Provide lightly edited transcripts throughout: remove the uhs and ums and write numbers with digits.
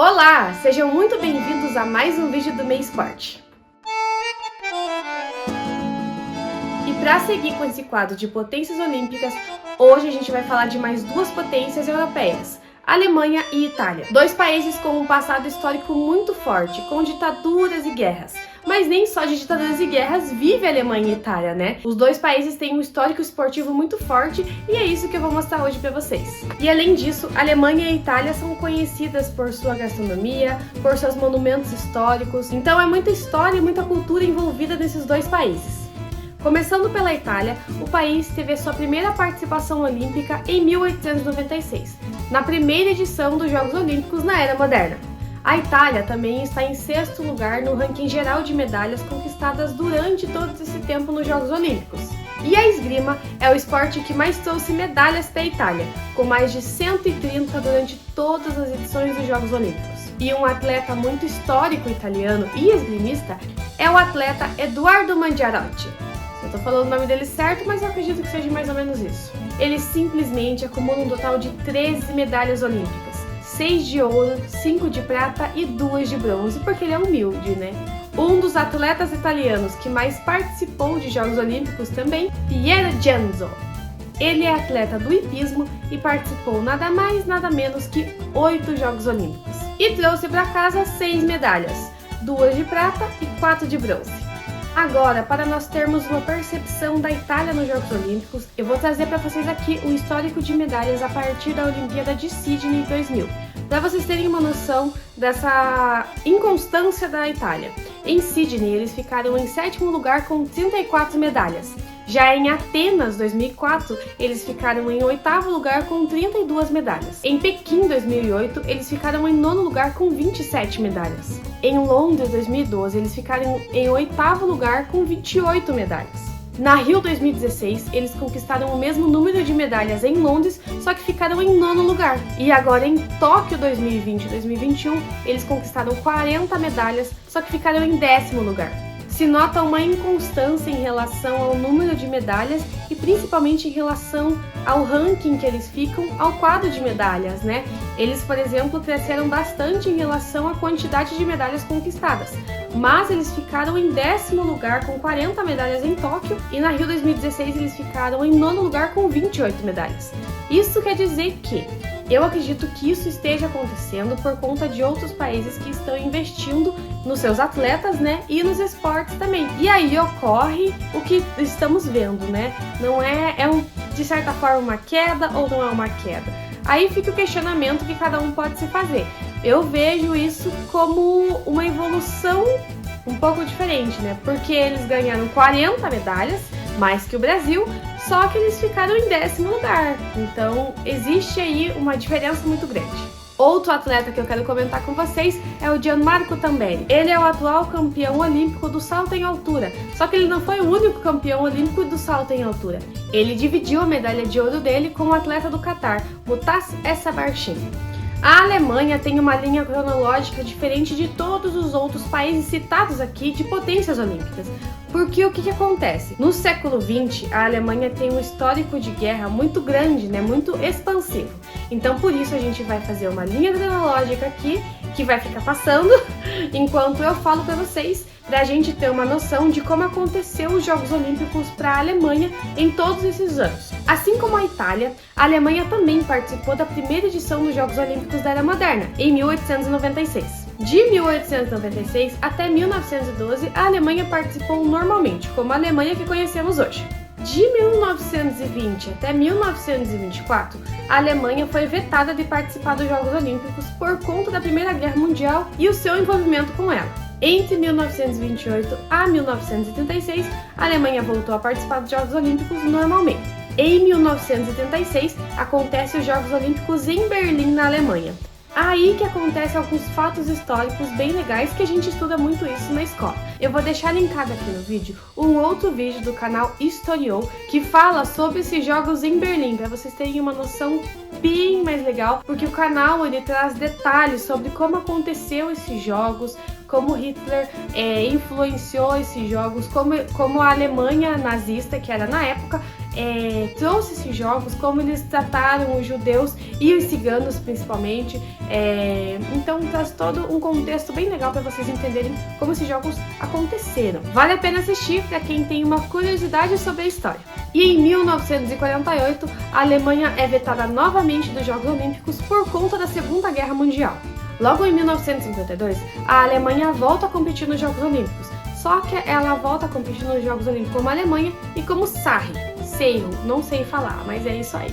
Olá, sejam muito bem-vindos a mais um vídeo do Meio Esporte. E para seguir com esse quadro de potências olímpicas, hoje a gente vai falar de mais duas potências europeias, Alemanha e Itália. Dois países com um passado histórico muito forte, com ditaduras e guerras. Mas nem só de ditaduras e guerras vive a Alemanha e Itália, né? Os dois países têm um histórico esportivo muito forte e é isso que eu vou mostrar hoje pra vocês. E além disso, a Alemanha e a Itália são conhecidas por sua gastronomia, por seus monumentos históricos, então é muita história e muita cultura envolvida nesses dois países. Começando pela Itália, o país teve a sua primeira participação olímpica em 1896, na primeira edição dos Jogos Olímpicos na Era Moderna. A Itália também está em sexto lugar no ranking geral de medalhas conquistadas durante todo esse tempo nos Jogos Olímpicos. E a esgrima é o esporte que mais trouxe medalhas para a Itália, com mais de 130 durante todas as edições dos Jogos Olímpicos. E um atleta muito histórico italiano e esgrimista é o atleta Edoardo Mangiarotti. Eu tô falando o nome dele certo, mas eu acredito que seja mais ou menos isso. Ele simplesmente acumula um total de 13 medalhas olímpicas. 6 de ouro, 5 de prata e 2 de bronze, porque ele é humilde, né? Um dos atletas italianos que mais participou de Jogos Olímpicos também, Pier Genzo. Ele é atleta do hipismo e participou nada mais, nada menos que 8 Jogos Olímpicos. E trouxe para casa 6 medalhas, 2 de prata e 4 de bronze. Agora, para nós termos uma percepção da Itália nos Jogos Olímpicos, eu vou trazer para vocês aqui o histórico de medalhas a partir da Olimpíada de Sydney 2000, para vocês terem uma noção dessa inconstância da Itália. Em Sydney, eles ficaram em sétimo lugar com 34 medalhas. Já em Atenas, 2004, eles ficaram em oitavo lugar com 32 medalhas. Em Pequim, 2008, eles ficaram em nono lugar com 27 medalhas. Em Londres, 2012, eles ficaram em oitavo lugar com 28 medalhas. Na Rio 2016, eles conquistaram o mesmo número de medalhas em Londres, só que ficaram em nono lugar. E agora em Tóquio 2020 e 2021, eles conquistaram 40 medalhas, só que ficaram em décimo lugar. Se nota uma inconstância em relação ao número de medalhas e principalmente em relação ao ranking que eles ficam ao quadro de medalhas, né? Eles, por exemplo, cresceram bastante em relação à quantidade de medalhas conquistadas, mas eles ficaram em décimo lugar com 40 medalhas em Tóquio e na Rio 2016 eles ficaram em nono lugar com 28 medalhas. Isso quer dizer que eu acredito que isso esteja acontecendo por conta de outros países que estão investindo nos seus atletas, né, e nos esportes também. E aí ocorre o que estamos vendo, né? Não é de certa forma uma queda ou não é uma queda. Aí fica o questionamento que cada um pode se fazer. Eu vejo isso como uma evolução um pouco diferente, né? Porque eles ganharam 40 medalhas, mais que o Brasil, só que eles ficaram em décimo lugar. Então, existe aí uma diferença muito grande. Outro atleta que eu quero comentar com vocês é o Gianmarco Tamberi. Ele é o atual campeão olímpico do salto em altura, só que ele não foi o único campeão olímpico do salto em altura. Ele dividiu a medalha de ouro dele com o atleta do Catar, Mutaz Essabarchin. A Alemanha tem uma linha cronológica diferente de todos os outros países citados aqui de potências olímpicas. Porque o que acontece? No século XX, a Alemanha tem um histórico de guerra muito grande, né? Muito expansivo. Então, por isso, a gente vai fazer uma linha cronológica aqui, que vai ficar passando, enquanto eu falo para vocês, para a gente ter uma noção de como aconteceu os Jogos Olímpicos para a Alemanha em todos esses anos. Assim como a Itália, a Alemanha também participou da primeira edição dos Jogos Olímpicos da Era Moderna, em 1896. De 1896 até 1912, a Alemanha participou normalmente, como a Alemanha que conhecemos hoje. De 1920 até 1924, a Alemanha foi vetada de participar dos Jogos Olímpicos por conta da Primeira Guerra Mundial e o seu envolvimento com ela. Entre 1928 a 1936, a Alemanha voltou a participar dos Jogos Olímpicos normalmente. Em 1976, acontecem os Jogos Olímpicos em Berlim, na Alemanha. Aí que acontece alguns fatos históricos bem legais que a gente estuda muito isso na escola. Eu vou deixar linkado aqui no vídeo um outro vídeo do canal Historiou que fala sobre esses jogos em Berlim, para vocês terem uma noção bem mais legal, porque o canal ele traz detalhes sobre como aconteceu esses jogos, como Hitler influenciou esses jogos, como a Alemanha nazista, que era na época, trouxe esses jogos, como eles trataram os judeus e os ciganos principalmente. Então traz todo um contexto bem legal para vocês entenderem como esses jogos aconteceram. Vale a pena assistir para quem tem uma curiosidade sobre a história. E em 1948, a Alemanha é vetada novamente dos Jogos Olímpicos por conta da Segunda Guerra Mundial. Logo em 1952, a Alemanha volta a competir nos Jogos Olímpicos, só que ela volta a competir nos Jogos Olímpicos como Alemanha e como Sarre, Seiro, não sei falar, mas é isso aí.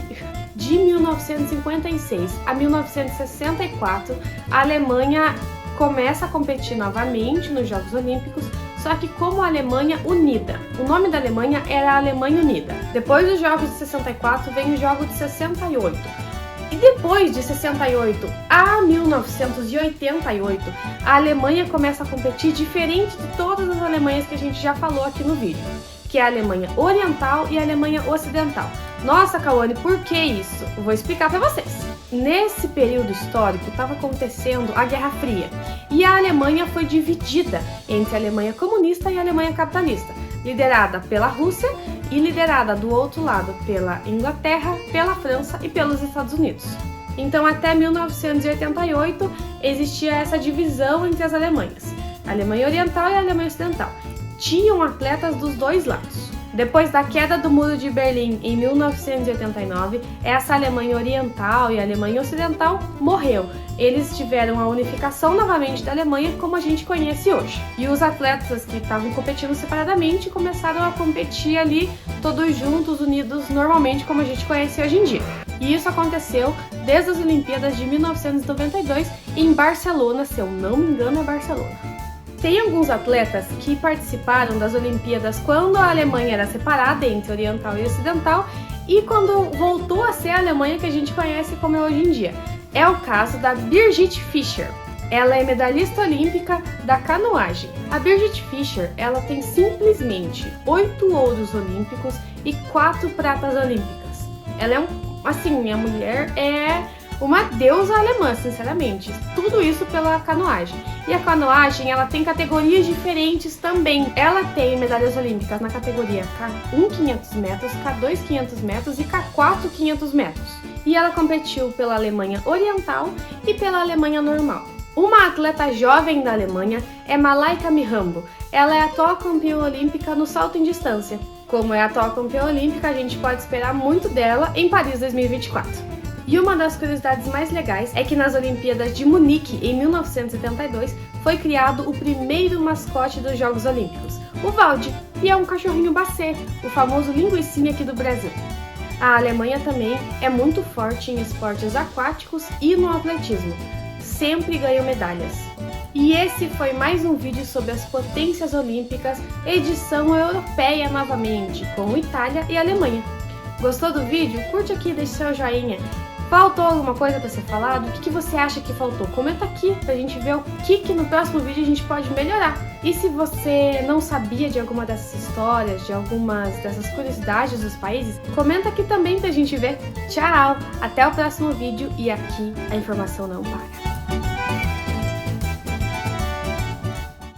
De 1956 a 1964, a Alemanha começa a competir novamente nos Jogos Olímpicos, só que como a Alemanha Unida. O nome da Alemanha era a Alemanha Unida. Depois dos Jogos de 64 vem o Jogo de 68. E depois de 68 a 1988, a Alemanha começa a competir diferente de todas as Alemanhas que a gente já falou aqui no vídeo, que é a Alemanha Oriental e a Alemanha Ocidental. Nossa, Cauane, por que isso? Eu vou explicar para vocês. Nesse período histórico estava acontecendo a Guerra Fria e a Alemanha foi dividida entre a Alemanha comunista e a Alemanha capitalista, liderada pela Rússia e liderada do outro lado pela Inglaterra, pela França e pelos Estados Unidos. Então até 1988 existia essa divisão entre as Alemanhas, a Alemanha Oriental e a Alemanha Ocidental. Tinham atletas dos dois lados. Depois da queda do Muro de Berlim em 1989, essa Alemanha Oriental e a Alemanha Ocidental morreu. Eles tiveram a unificação novamente da Alemanha como a gente conhece hoje. E os atletas que estavam competindo separadamente começaram a competir ali todos juntos, unidos, normalmente como a gente conhece hoje em dia. E isso aconteceu desde as Olimpíadas de 1992 em Barcelona, se eu não me engano é Barcelona. Tem alguns atletas que participaram das Olimpíadas quando a Alemanha era separada entre Oriental e Ocidental e quando voltou a ser a Alemanha que a gente conhece como é hoje em dia. É o caso da Birgit Fischer. Ela é medalhista olímpica da canoagem. A Birgit Fischer, ela tem simplesmente 8 ouros olímpicos e 4 pratas olímpicas. Ela é a mulher é uma deusa alemã, sinceramente. Tudo isso pela canoagem. E a canoagem, ela tem categorias diferentes também. Ela tem medalhas olímpicas na categoria K1 500 metros, K2 500 metros e K4 500 metros. E ela competiu pela Alemanha Oriental e pela Alemanha Normal. Uma atleta jovem da Alemanha é Malaika Mihambo. Ela é a atual campeã olímpica no salto em distância. Como é a atual campeã olímpica, a gente pode esperar muito dela em Paris 2024. E uma das curiosidades mais legais é que nas Olimpíadas de Munique, em 1972, foi criado o primeiro mascote dos Jogos Olímpicos, o Valdi, e é um cachorrinho Basset, o famoso linguicinha aqui do Brasil. A Alemanha também é muito forte em esportes aquáticos e no atletismo. Sempre ganham medalhas. E esse foi mais um vídeo sobre as potências olímpicas, edição europeia novamente, com Itália e Alemanha. Gostou do vídeo? Curte aqui e deixe seu joinha. Faltou alguma coisa para ser falado? O que você acha que faltou? Comenta aqui pra gente ver o que no próximo vídeo a gente pode melhorar. E se você não sabia de alguma dessas histórias, de algumas dessas curiosidades dos países, comenta aqui também pra gente ver. Tchau! Até o próximo vídeo e aqui a informação não para.